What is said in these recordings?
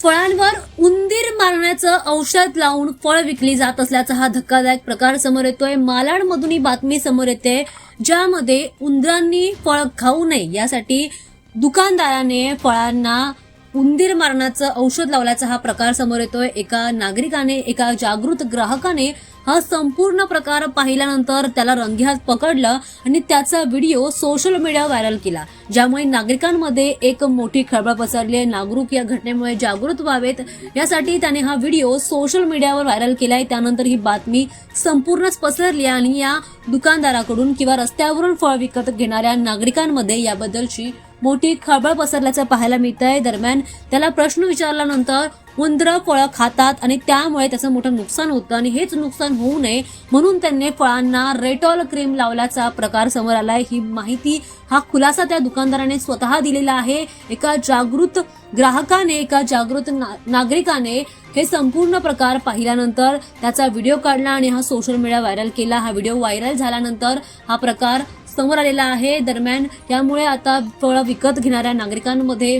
फळांवर उंदीर मारण्याचं औषध लावून फळ विकली जात असल्याचा हा धक्कादायक प्रकार समोर येतोय। मालाडमधून ही बातमी समोर येते, ज्यामध्ये उंदरांनी फळ खाऊ नये यासाठी दुकानदाराने फळांना उंदीर मारण्याचं औषध लावल्याचा हा प्रकार समोर येतोय। एका नागरिकाने, एका जागृत ग्राहकाने हा संपूर्ण प्रकार पाहिल्यानंतर त्याला रंगेहात पकडलं आणि त्याचा व्हिडिओ सोशल मीडिया व्हायरल केला, ज्यामुळे नागरिकांमध्ये एक मोठी खळबळ पसरली आहे। नागरिक या घटनेमुळे जागृत व्हावेत यासाठी त्याने हा व्हिडिओ सोशल मीडियावर व्हायरल केलाय। त्यानंतर ही बातमी संपूर्णच पसरली आणि या दुकानदाराकडून किंवा रस्त्यावरून फळ विकत घेणाऱ्या नागरिकांमध्ये याबद्दलची मोठी खळबळ पसरल्याचं पाहायला मिळतंय। दरम्यान त्याला प्रश्न विचारल्यानंतर उंदरं फळं खातात आणि त्यामुळे त्याचं मोठं नुकसान होतं आणि हेच नुकसान होऊ नये म्हणून त्यांनी फळांना रेटॉल क्रीम लावल्याचा प्रकार समोर आलाय। ही माहिती, हा खुलासा त्या दुकानदाराने स्वतः दिलेला आहे। एका जागृत ग्राहकाने, एका जागृत नागरिकाने हे संपूर्ण प्रकार पाहिल्यानंतर त्याचा व्हिडिओ काढला आणि हा सोशल मीडिया व्हायरल केला। हा व्हिडिओ व्हायरल झाल्यानंतर हा प्रकार समोर आलेला आहे। दरम्यान त्यामुळे आता फळ विकत घेणाऱ्या नागरिकांमध्ये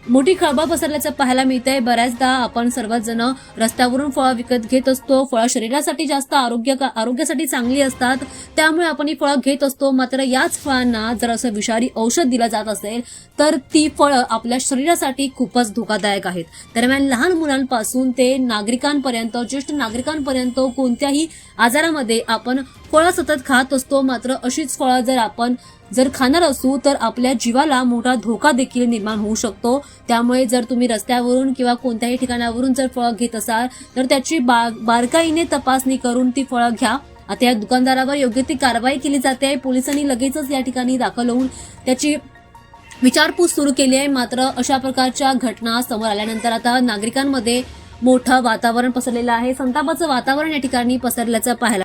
मोठी खळबळ पसरल्याचं पाहायला मिळतंय। बऱ्याचदा आपण सर्वच जण रस्त्यावरून फळं विकत घेत असतो। फळं शरीरासाठी जास्त आरोग्यासाठी चांगली असतात, त्यामुळे आपण ही फळं घेत असतो। मात्र याच फळांना जर असं विषारी औषध दिलं जात असेल तर ती फळं आपल्या शरीरासाठी खूपच धोकादायक आहेत। दरम्यान लहान मुलांपासून ते नागरिकांपर्यंत, ज्येष्ठ नागरिकांपर्यंत कोणत्याही आजारामध्ये आपण फळं सतत खात असतो। मात्र अशीच फळं जर खाणार असू तर आपल्या जीवाला मोठा धोका देखील निर्माण होऊ शकतो। त्यामुळे जर तुम्ही रस्त्यावरून किंवा कोणत्याही ठिकाणावरून जर फळं घेत असाल तर त्याची बारकाईने तपासणी करून ती फळं घ्या। आता या दुकानदारावर योग्य ती कारवाई केली जाते। पोलिसांनी लगेचच या ठिकाणी दाखल होऊन त्याची विचारपूस सुरू केली आहे। मात्र अशा प्रकारच्या घटना समोर आल्यानंतर आता नागरिकांमध्ये मोठं वातावरण पसरलेलं आहे। संतापाचं वातावरण या ठिकाणी पसरल्याचं पाहायला